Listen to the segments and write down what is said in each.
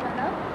shut up.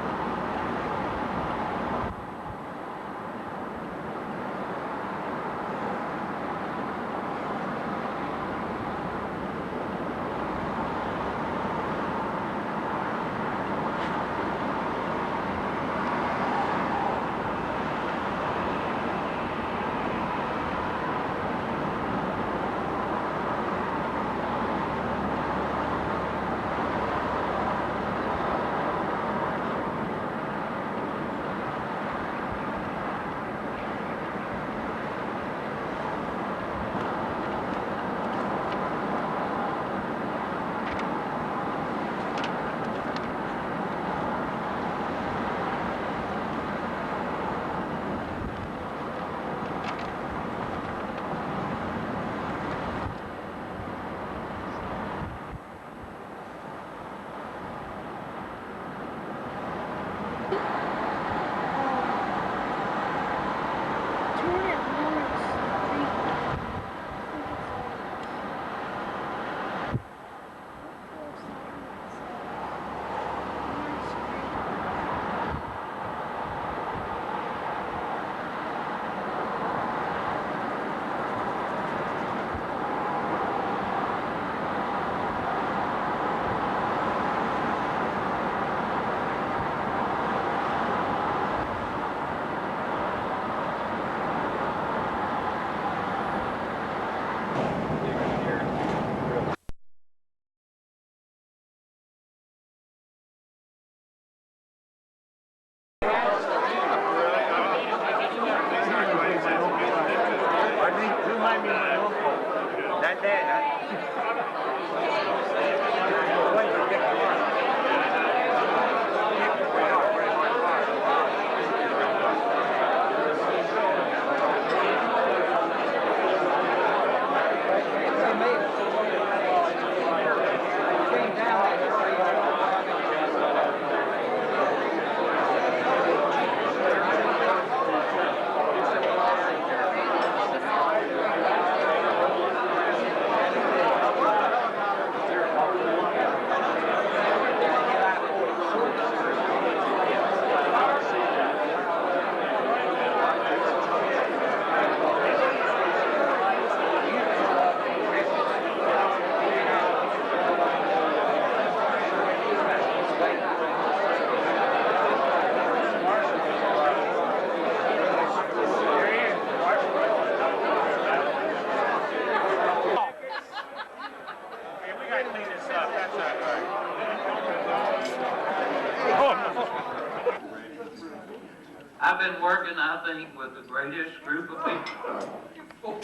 I've been working, I think, with the greatest group of people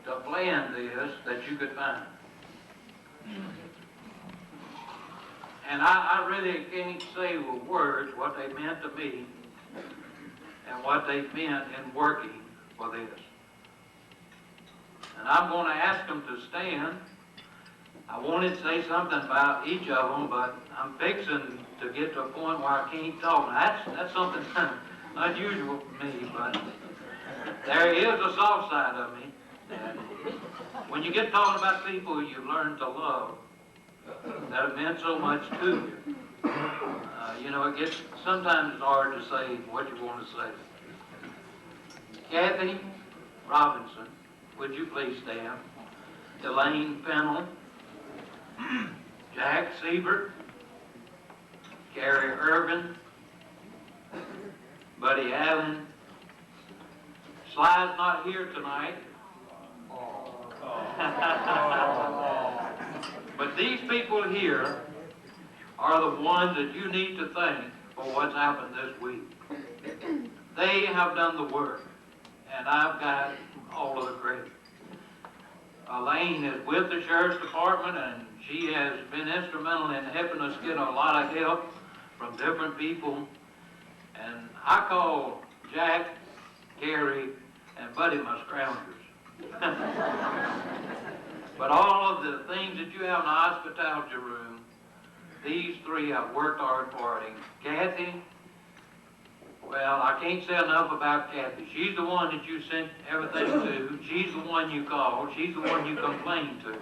to plan this that you could find. And I really can't say with words what they meant to me and what they meant in working for this. And I'm going to ask them to stand. I wanted to say something about each of them, but I'm fixing to get to a point where I can't talk. Now, that's something unusual for me, but there is a soft side of me. And when you get talking about people you learn to love, that have meant so much to you, you know, it gets, sometimes it's hard to say what you want to say. Kathy Robinson, would you please stand? Elaine Fennell, Jack Siebert, Gary Irvin, Buddy Allen. Sly's not here tonight. But these people here are the ones that you need to thank for what's happened this week. They have done the work, and I've got all of the credit. Elaine is with the Sheriff's Department, and she has been instrumental in helping us get a lot of help from different people. And I call Jack, Gary, and Buddy my scroungers. But all of the things that you have in the hospitality room, these three have worked hard for it. And Kathy, well, I can't say enough about Kathy. She's the one that you sent everything to. She's the one you called. She's the one you complained to.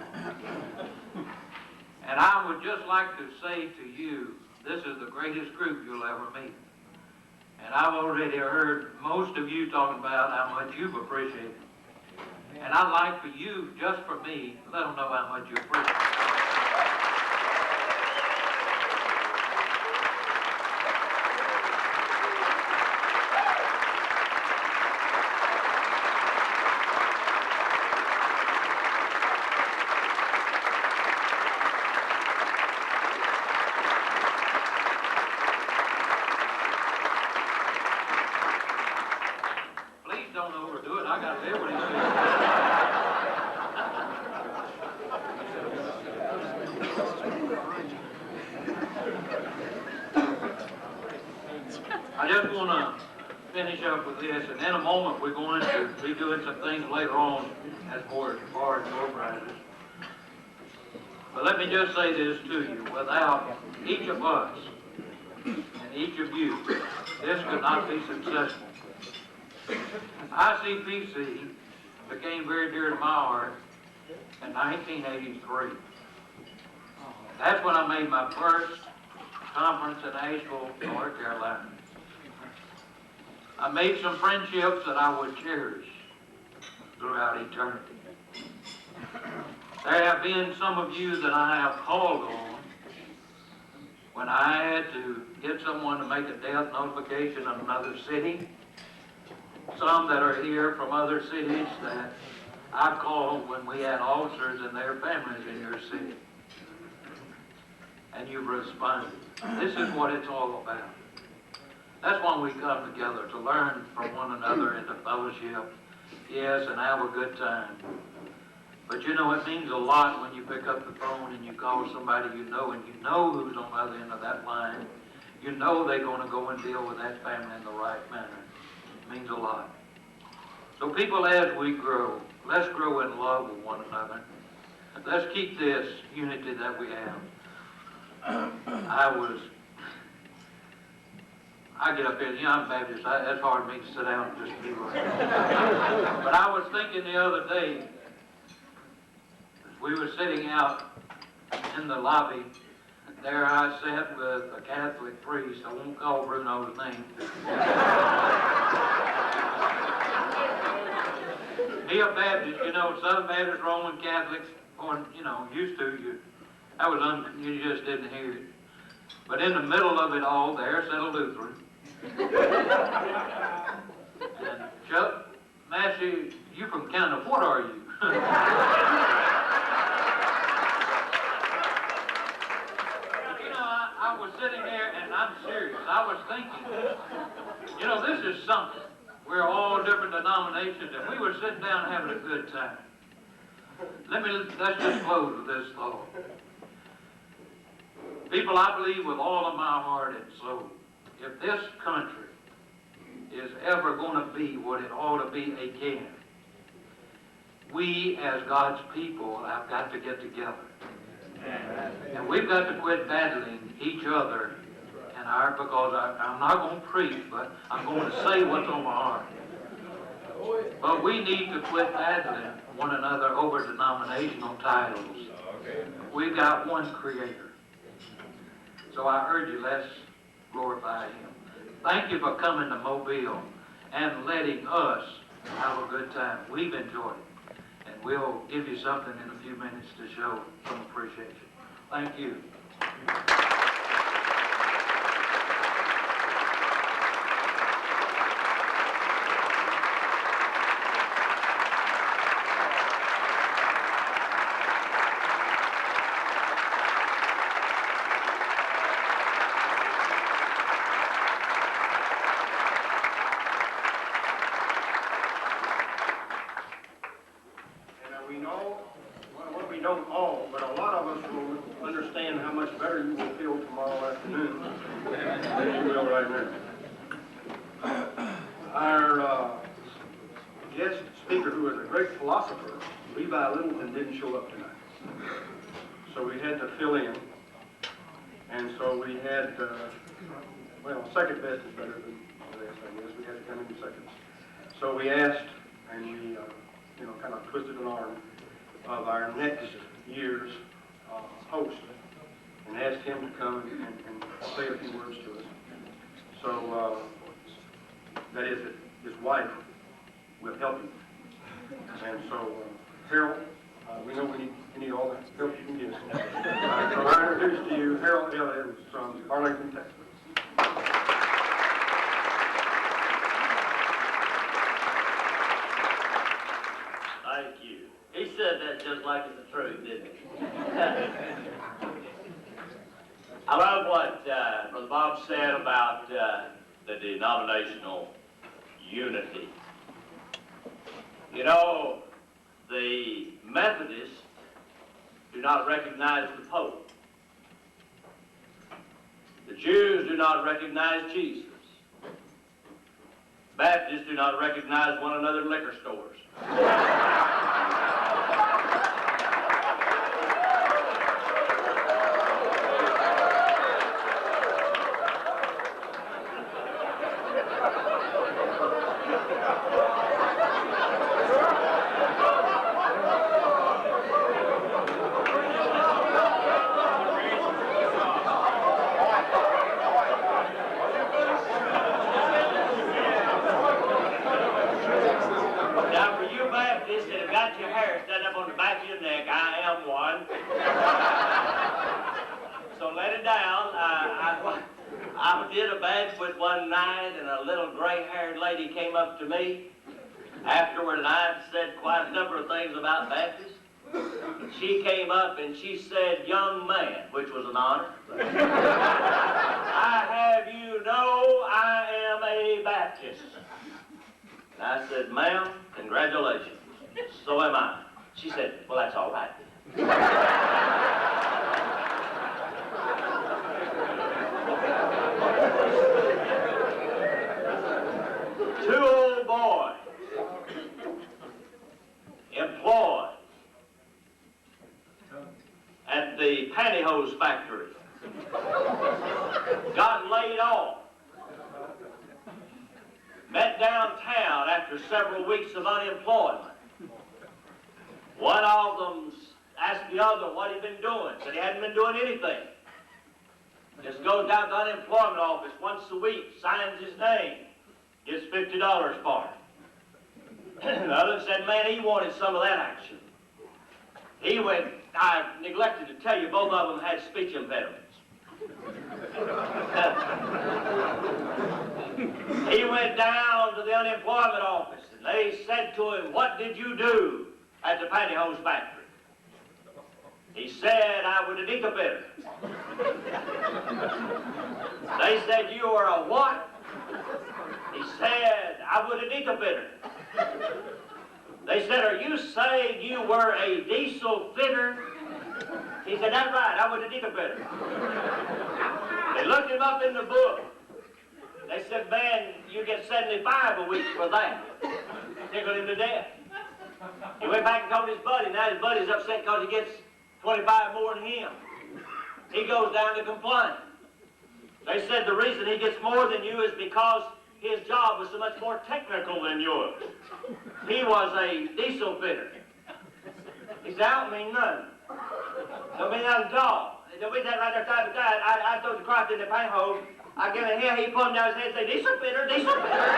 And I would just like to say to you, this is the greatest group you'll ever meet. And I've already heard most of you talking about how much you've appreciated it. And I'd like for you, just for me, let them know how much you appreciate it. Don't overdo it. I got to live with it. I just want to finish up with this, and in a moment we're going to be doing some things later on as far as door prizes. But let me just say this to you: without each of us and each of you, this could not be successful. ICPC became very dear to my heart in 1983. That's when I made my first conference in Asheville, North Carolina. I made some friendships that I would cherish throughout eternity. There have been some of you that I have called on when I had to get someone to make a death notification in another city. Some that are here from other cities that I've called when we had officers and their families in your city. And you've responded. This is what it's all about. That's why we come together, to learn from one another and to fellowship, yes, and have a good time. But you know, it means a lot when you pick up the phone and you call somebody you know, and you know who's on the other end of that line. You know they're going to go and deal with that family in the right manner. Means a lot. So people, as we grow, let's grow in love with one another. Let's keep this unity that we have. I get up here, you know, I'm Baptist, it's hard for me to sit down and just be right. But I was thinking the other day, we were sitting out in the lobby. There I sat with a Catholic priest. I won't call Bruno's name. He a Baptist, you know, Southern Baptist, Roman Catholics, or, you know, used to. You just didn't hear it. But in the middle of it all, there sat a Lutheran. And Chuck, Massey, you from Canada, what are you? I was sitting there, and I'm serious. I was thinking, you know, this is something. We're all different denominations, and we were sitting down having a good time. Let's just close with this thought. People, I believe with all of my heart and soul, if this country is ever going to be what it ought to be again, we as God's people have got to get together. And we've got to quit battling each other because I'm not going to preach, but I'm going to say what's on my heart. But we need to quit battling one another over denominational titles. We've got one Creator. So I urge you, let's glorify Him. Thank you for coming to Mobile and letting us have a good time. We've enjoyed it. And we'll give you something in a few minutes to show some appreciation. Thank you. We don't all, but a lot of us will understand how much better you will feel tomorrow afternoon than you will right now. Our guest speaker, who is a great philosopher, Levi Littleton, didn't show up tonight. So we had to fill in. And so we had, second best is better than this, I guess. We had to come in second. So we asked, and we, kind of twisted an arm of our next year's host. and ask him to come and say a few words to us. So, that is that his wife will help him. And so, Harold, we know you need all the help you can get. So I introduce to you Harold Elliott from Arlington, Texas. Thank you. He said that just like it's the truth, didn't he? I love what Brother Bob said about the denominational unity. You know, the Methodists do not recognize the Pope. The Jews do not recognize Jesus. Baptists do not recognize one another in liquor stores. One night, and a little gray-haired lady came up to me afterward, and I said quite a number of things about Baptists. She came up and she said, "Young man," which was an honor. "I have you know I am a Baptist." And I said, "Ma'am, congratulations. So am I." She said, "Well, that's all right." Two old boys employed at the pantyhose factory got laid off, met downtown after several weeks of unemployment. One of them asked the other what he'd been doing. Said he hadn't been doing anything. Just goes down to the unemployment office once a week, signs his name, gets $50 for it. The other said, man, he wanted some of that action. He went, I neglected to tell you, both of them had speech impediments. He went down to the unemployment office, and they said to him, "What did you do at the pantyhose factory?" He said, "I was a deacon bidder." They said, "You were a what?" He said, "I was a deacon bidder." They said, "Are you saying you were a diesel fitter?" He said, "That's right, I was a deacon bidder." They looked him up in the book. They said, "Man, you get 75 a week for that." Tickled him to death. He went back and told his buddy. Now his buddy's upset because he gets 25 more than him. He goes down to complain. They said the reason he gets more than you is because his job was so much more technical than yours. He was a diesel fitter. He said, "I don't mean nothing. Don't mean nothing at all. Don't mean that right there side by side. I throw the crop in the pantyhose. I give it here, he put him down his head and say, 'Diesel fitter, diesel fitter.'"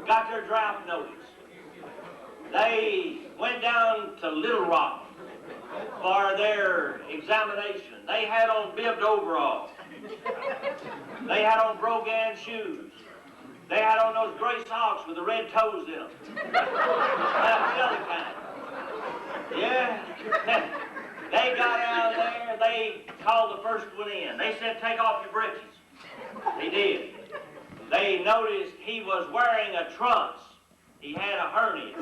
Got their draft notice. They went down to Little Rock for their examination. They had on bibbed overalls. They had on Brogan shoes. They had on those gray socks with the red toes in them. That's the other kind. Yeah. They got out there. They called the first one in. They said, "Take off your breeches." He did. They noticed he was wearing a truss. He had a hernia.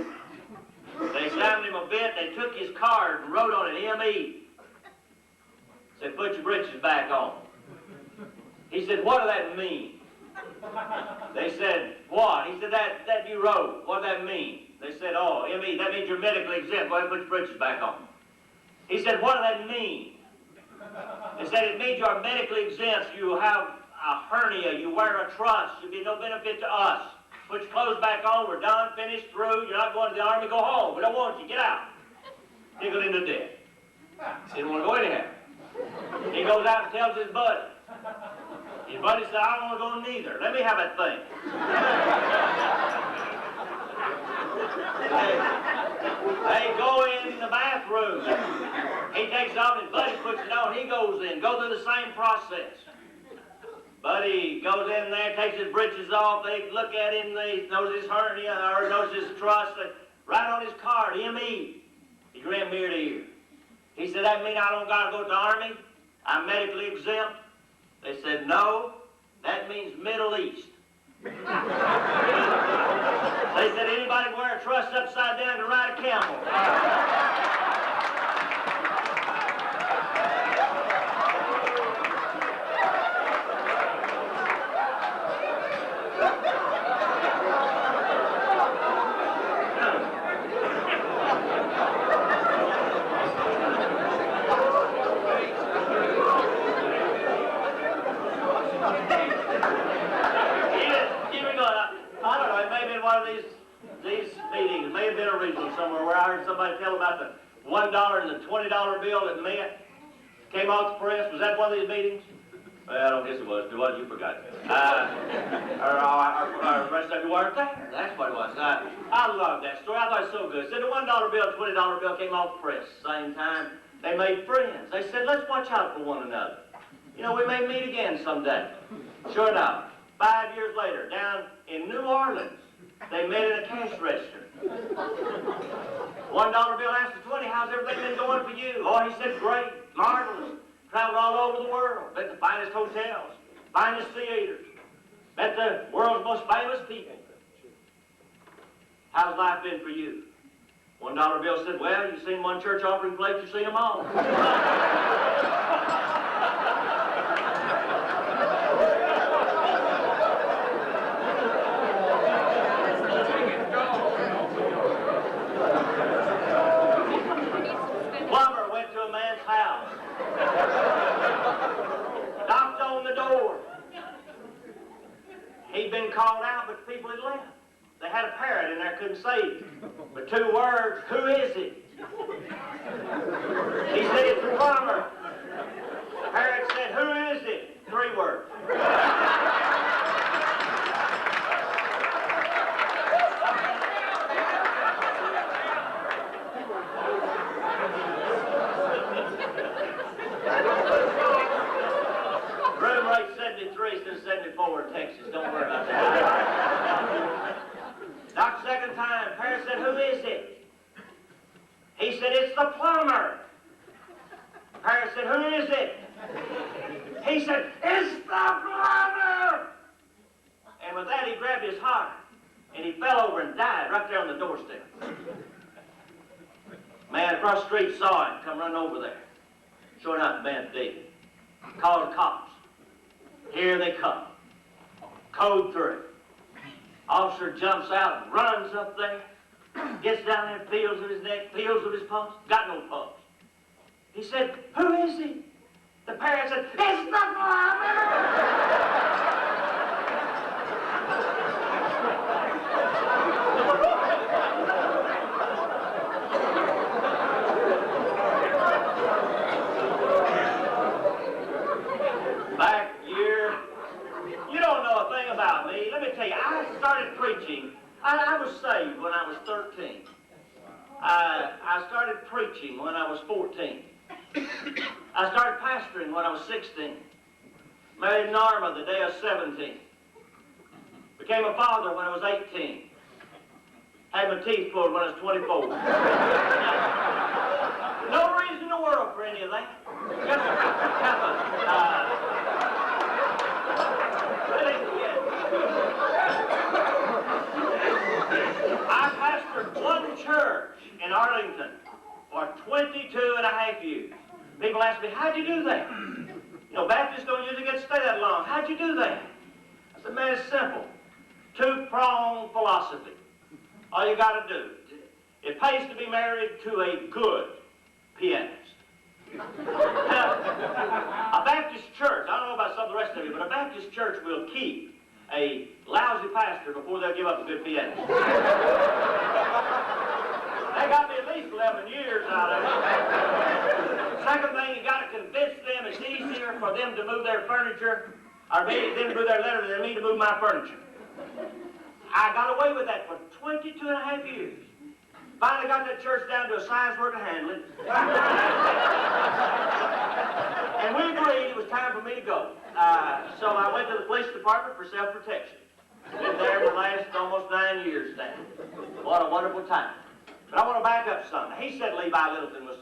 They examined him a bit. They took his card and wrote on it, M.E. Said, put your britches back on. He said, what does that mean? They said, what? He said, that you wrote. What does that mean? They said, oh, M.E., that means you're medically exempt. Go ahead and put your britches back on. He said, what does that mean? They said, it means you're medically exempt. You have a hernia. You wear a truss. You'll be no benefit to us. Put your clothes back on. We're done, finished, through. You're not going to the army. Go home. We don't want you. Get out. Tickled him to death. Didn't want to go anyhow. He goes out and tells his buddy. His buddy said, I don't want to go neither. Let me have that thing. They go in the bathroom. He takes it off, his buddy puts it on. He goes in. Go through the same process. Buddy goes in there, takes his britches off. They look at him. They notice his hernia or notice his truss. They write on his card, M.E. He grinned ear to ear. He said, that mean I don't got to go to the army? I'm medically exempt? They said, no, that means Middle East. They said, anybody can wear a truss upside down to ride a camel. Somewhere where I heard somebody tell about the $1 and the $20 bill that met came off the press. Was that one of these meetings? Well, I don't guess it was. If it was, you forgot. Or rest of you weren't there. That's what it was. I love that story. I thought it was so good. It said the $1 bill and $20 bill came off the press. Same time, they made friends. They said, let's watch out for one another. You know, we may meet again someday. Sure enough, 5 years later, down in New Orleans, they met in a cash register. $1 bill asked the 20, how's everything been going for you? Oh, he said, great, marvelous. Traveled all over the world, met the finest hotels, finest theaters, met the world's most famous people. How's life been for you? $1 bill said, well, you've seen one church offering plate, you've seen them all. Knocked on the door. He'd been called out, but the people had left. They had a parrot in there, couldn't say it. But 2 words, who is it? He said, it's the plumber. The parrot said, who is it? 3 words. Room rate 73 instead of 74 in Texas. Don't worry about that. Knocked the second time. Parrot said, who is it? He said, it's the plumber. Parrot said, who is it? He said, it's the plumber. And with that, he grabbed his heart, and he fell over and died right there on the doorstep. Man across the street saw him come running over there. Sure enough, the man's dead. Called the cops. Here they come. Code 3. Officer jumps out and runs up there, gets down there, feels of his neck, feels of his pulse, got no pulse. He said, who is he? The parrot said, it's the plumber! Back year, you don't know a thing about me. Let me tell you, I started preaching. I was saved when I was 13. I started preaching when I was 14. I started pastoring when I was 16. Married Norma the day of 17. Became a father when I was 18. Had my teeth pulled when I was 24. No reason in the world for any of that. Just happened. do that? You know, Baptists don't usually get to stay that long. How'd you do that? I said, man, it's simple. Two-pronged philosophy. All you got to do. It pays to be married to a good pianist. Now, a Baptist church, I don't know about some of the rest of you, but a Baptist church will keep a lousy pastor before they'll give up a good pianist. They got me at least 11 years out of it. Second thing, you got to convince them it's easier for them to move their furniture, or them to move their letter than me to move my furniture. I got away with that for 22 and a half years. Finally got that church down to a size where to handle it. And we agreed it was time for me to go. So I went to the police department for self-protection. Been there for the last almost 9 years now. What a wonderful time. But I want to back up something. He said Levi Littleton was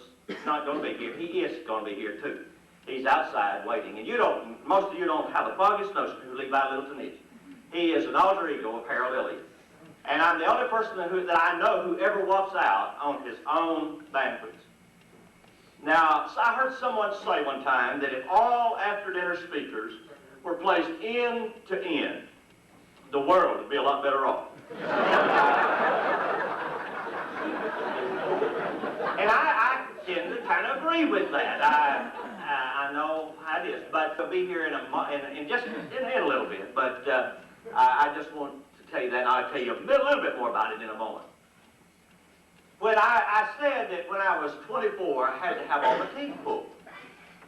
not going to be here. He is going to be here too. He's outside waiting. And most of you don't have the foggiest notion who Levi Littleton is. He is an alter ego of Harold Elliott. And I'm the only person that I know who ever walks out on his own banquets. Now, so I heard someone say one time that if all after-dinner speakers were placed end to end, the world would be a lot better off. And I tend to kind of agree with that. I know how it is, but I'll be here in a little bit. But I just want to tell you that, and I'll tell you a little bit more about it in a moment. When I said that when I was 24, I had to have all my teeth pulled.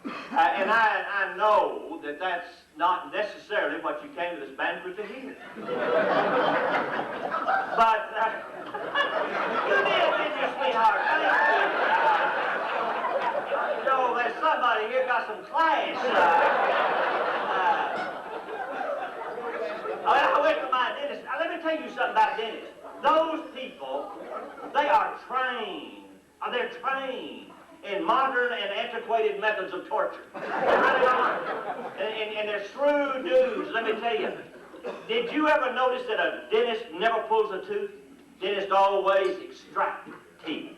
And I know that that's not necessarily what you came to this banquet to hear. But you did, sweetheart. So there's somebody here got some class. I went to my dentist. Let me tell you something about dentists. Those people, they are trained. They're trained in modern and antiquated methods of torture. They really are. And they're shrewd dudes, let me tell you. Did you ever notice that a dentist never pulls a tooth? Dentists always extract teeth.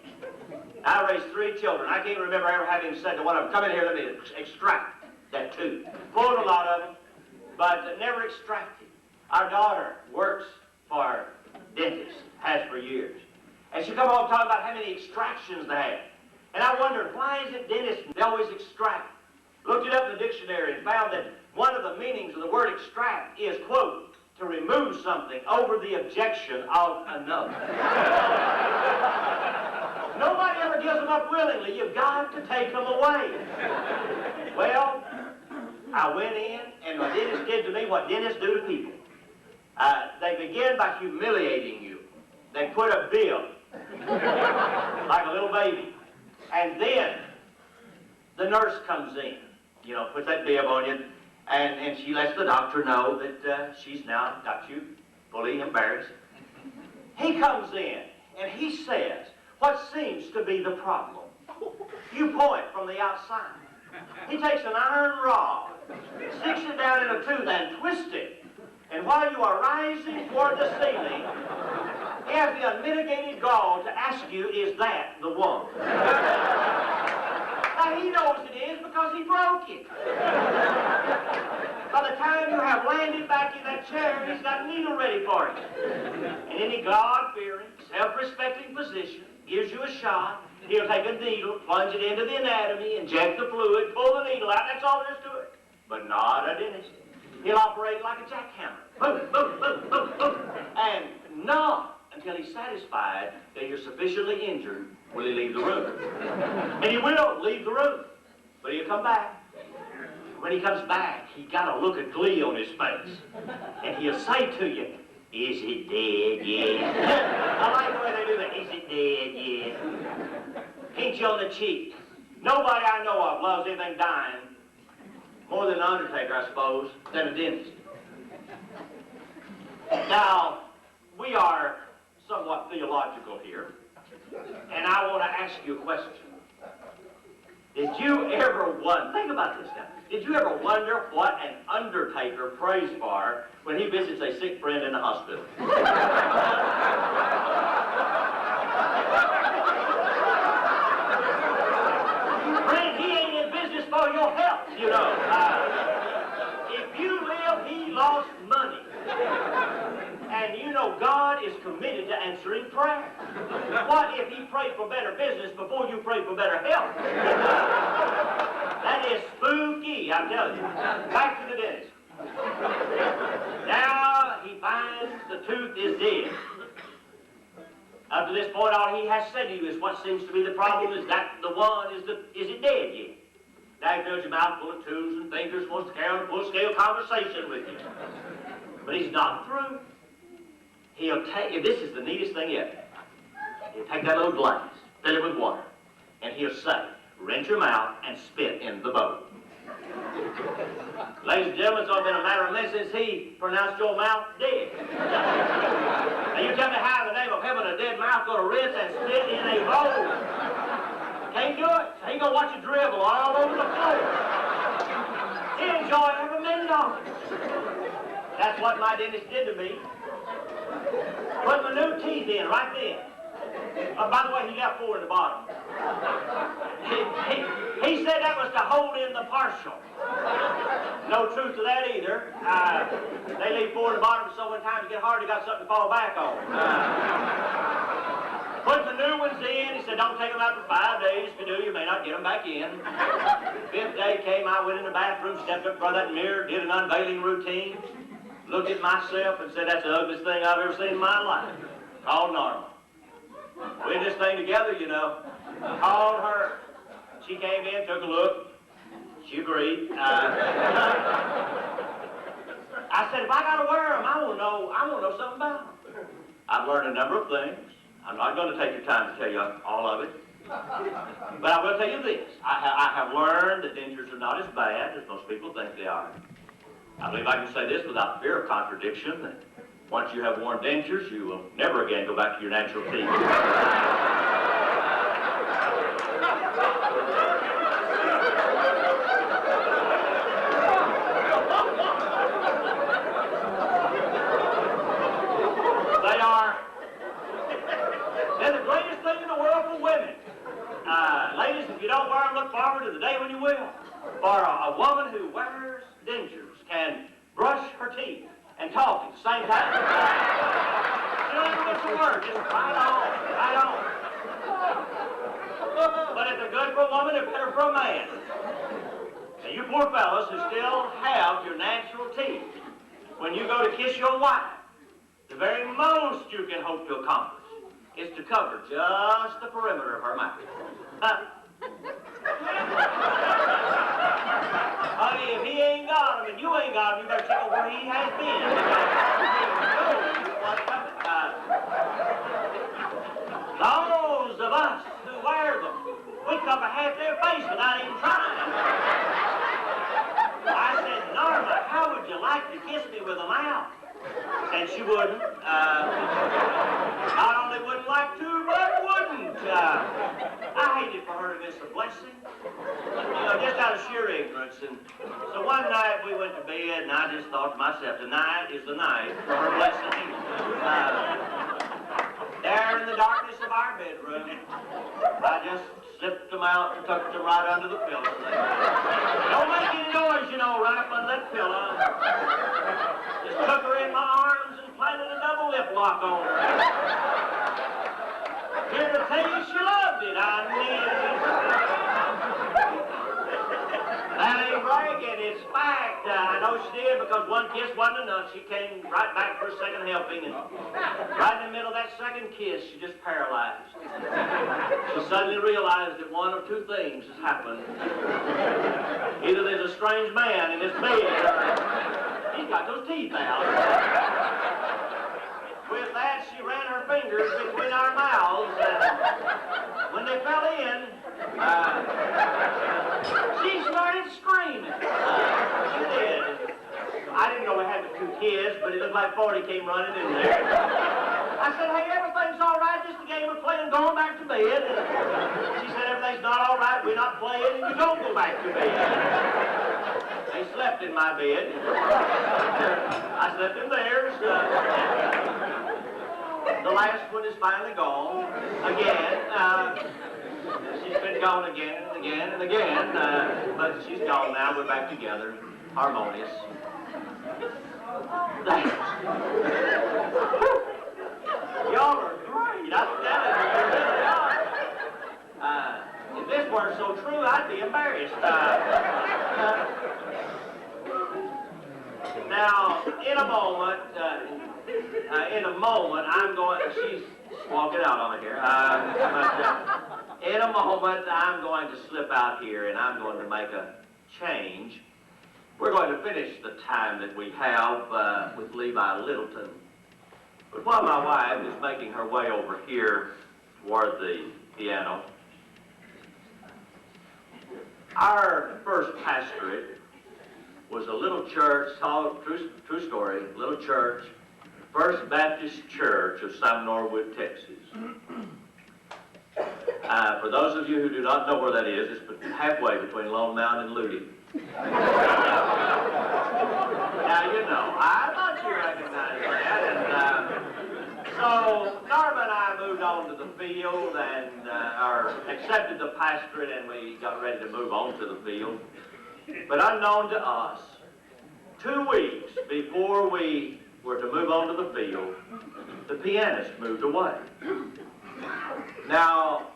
I raised 3 children. I can't remember ever having said to one of them, come in here, let me extract that tooth. Pulled a lot of them, but never extracted. Our daughter works for dentists, has for years. And she come home talking about how many extractions they have. And I wondered, why is it dentists they always extract? Looked it up in the dictionary and found that one of the meanings of the word extract is, quote, to remove something over the objection of another. Nobody ever gives them up willingly. You've got to take them away. Well, I went in, and my dentist did to me what dentists do to people. They begin by humiliating you. They put a bib, like a little baby. And then the nurse comes in, puts that bib on you, and she lets the doctor know that she's now got you fully embarrassed. He comes in, and he says what seems to be the problem. You point from the outside. He takes an iron rod, sticks it down in a tooth, and twists it. And while you are rising toward the ceiling, he has the unmitigated gall to ask you, is that the one? Now, he knows it is because he broke it. By the time you have landed back in that chair, he's got a needle ready for you. And in a God-fearing, self-respecting position, gives you a shot. He'll take a needle, plunge it into the anatomy, inject the fluid, pull the needle out. That's all there is to it. But not a dentist. He'll operate like a jackhammer. Boom, boom, boom, boom, boom. And not until he's satisfied that you're sufficiently injured will he leave the room. And he will leave the room. But he'll come back. When he comes back, he got a look of glee on his face. And he'll say to you, is it dead yet? I like the way they do that. Is it dead yet? Pinch you on the cheek. Nobody I know of loves anything dying more than an undertaker, I suppose, than a dentist. Now, we are somewhat theological here, and I want to ask you a question. Did you ever wonder, think about this now, did you ever wonder what an undertaker prays for when he visits a sick friend in the hospital? Friend, he ain't in business for your health, you know. If you live, he lost money. And you know God is committed to answering prayer. What if he prayed for better business before you prayed for better health? That is spooky, I'm telling you. Back to the dentist. Now he finds the tooth is dead. Up to this point, all he has said to you is what seems to be the problem is that the one is it dead yet? Now he fills your mouth full of twos and fingers, wants to carry on a full-scale conversation with you. But he's not through. He'll take, this is the neatest thing yet. He'll take that little glass, fill it with water, and he'll say, rinse your mouth and spit in the bowl. Ladies and gentlemen, it's only been a matter of minutes since he pronounced your mouth dead. Now you tell me how in the name of heaven a dead mouth going to rinse and spit in a bowl? Can't do it. So he's going to watch you dribble all over the floor. He'll enjoy every minute of it. That's what my dentist did to me. Put my new teeth in right then. By the way, he left 4 in the bottom. He said that was to hold in the partial. No truth to that either. They leave 4 in the bottom, so when times get hard, they got something to fall back on. Put the new ones in. He said, don't take them out for 5 days. If you do, you may not get them back in. 5th day came, I went in the bathroom, stepped up in front of that mirror, did an unveiling routine, looked at myself and said, that's the ugliest thing I've ever seen in my life. Called Norma. We did this thing together, you know. Called her. She came in, took a look. She agreed. I said, if I gotta wear them, I want to know something about them. I've learned a number of things. I'm not going to take your time to tell you all of it. But I will tell you this. I have learned that dentures are not as bad as most people think they are. I believe I can say this without fear of contradiction, that once you have worn dentures, you will never again go back to your natural teeth. They're the greatest thing in the world for women. Ladies, if you don't wear them, look forward to the day when you will. For a woman who wears dentures can brush her teeth and talk at the same time. She don't even miss a word, just right on, right on. But if they're good for a woman, they're better for a man. Now, you poor fellas who still have your natural teeth, when you go to kiss your wife, the very most you can hope to accomplish is to cover just the perimeter of her mouth. Honey, if he ain't got them and you ain't got them, you better check out where he has been. Those of us who wear them, we cover half their face without even trying. I said, Norma, how would you like to kiss me with them out? And she wouldn't. Not only wouldn't like to, but wouldn't. I hated for her to miss a blessing. You know, just out of sheer ignorance. And so one night we went to bed, and I just thought to myself, tonight is the night for her blessing. There in the darkness of our bedroom, I just slipped them out and tucked them right under the pillow. Don't make any noise, you know, right up under that pillow. Just took her in my arms and planted a double lip lock on her. Here to tell you she loved it, I mean. That ain't bragging, it's fact. I know she did because one kiss wasn't enough. She came right back for a second helping, and right in the middle of that second kiss, she just paralyzed. She suddenly realized that one of two things has happened. Either there's a strange man in this bed, or he's got those teeth out. With that, she ran her fingers between our mouths, and when they fell in, she started screaming. She did. I didn't know we had the 2 kids, but it looked like 40 came running in there. I said, hey, everything's all right, just a game of playing, going back to bed. She said, everything's not all right, we're not playing, and you don't go back to bed. They slept in my bed. I slept in theirs. The last one is finally gone. Again, She's been gone again and again and again, but she's gone now. We're back together, harmonious. Y'all are great. I'm telling you, you really are. If this weren't so true, I'd be embarrassed. Now, in a moment, I'm going. She's walking out on me here. In a moment, I'm going to slip out here, and I'm going to make a change. We're going to finish the time that we have with Levi Littleton. But while my wife is making her way over here toward the piano, our first pastorate was a little church, true story, little church, First Baptist Church of Sam Norwood, Texas. For those of you who do not know where that is, it's halfway between Lone Mountain and Luty. Now, you know, I thought you recognized that. And so Norma and I moved on to the field and accepted the pastorate, and we got ready to move on to the field. But unknown to us, 2 weeks before we were to move on to the field, the pianist moved away. Now,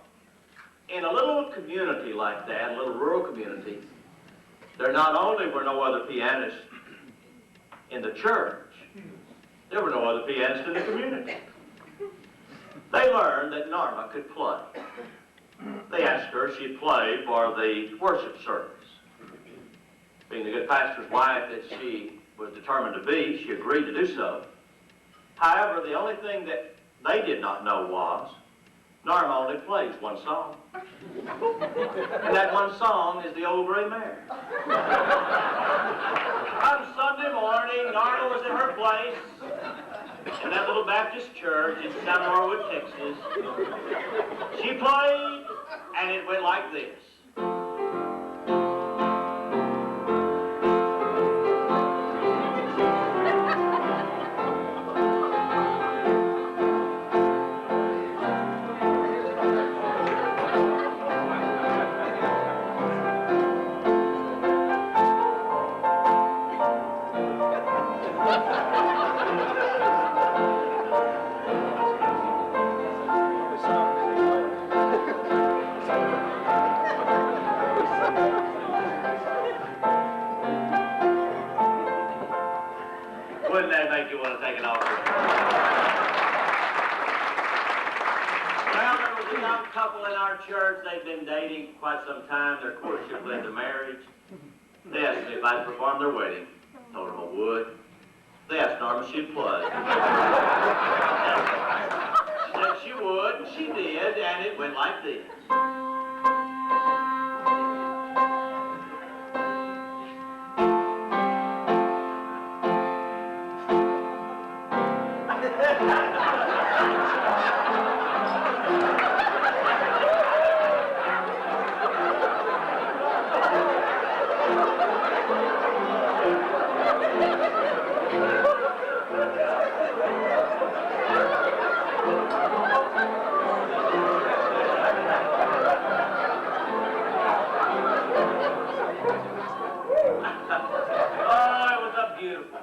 in a little community like that, a little rural community, there not only were no other pianists in the church, there were no other pianists in the community. They learned that Norma could play. They asked her if she'd play for the worship service. Being the good pastor's wife that she was determined to be, she agreed to do so. However, the only thing that they did not know was Norma only plays one song. And that one song is the Old Gray Mare. On Sunday morning, Norma was at her place in that little Baptist church in Sam Norwood, Texas. She played, and it went like this. Wouldn't that make you want to take it off? Well, there was a young couple in our church. They'd been dating quite some time. Their courtship led to marriage. They asked me if I'd perform their wedding. Told them I would. They asked Norma if she'd play. She said she would, and she did, and it went like this.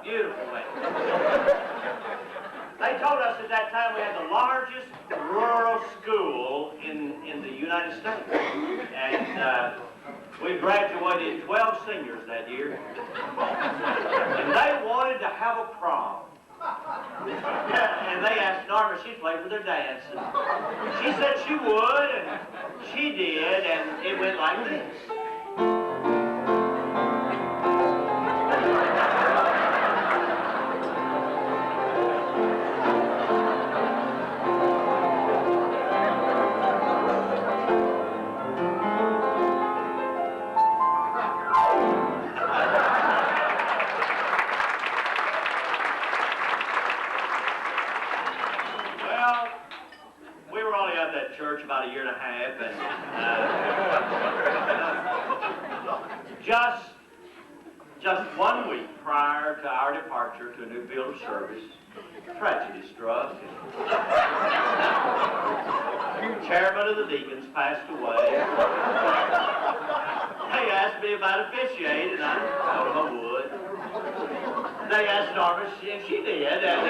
Beautiful wedding. They told us at that time we had the largest rural school in the United States. And we graduated 12 seniors that year. And they wanted to have a prom. And they asked Norma if she'd play for their dance. And she said she would, and she did, and it went like this. Church about a year and a half, and just Just 1 week prior to our departure to a new field of service, tragedy struck. Chairman of the deacons passed away. They asked me about officiating, and I told them I would. They asked Norma if she did, and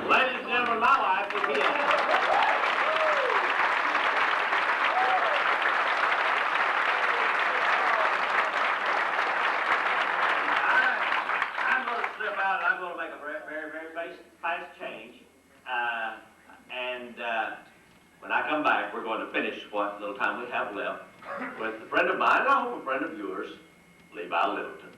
ladies and gentlemen, my wife is here. I'm going to slip out. I'm going to make a very fast change. When I come back, we're going to finish what little time we have left with a friend of mine, and I hope a friend of yours, Levi Littleton.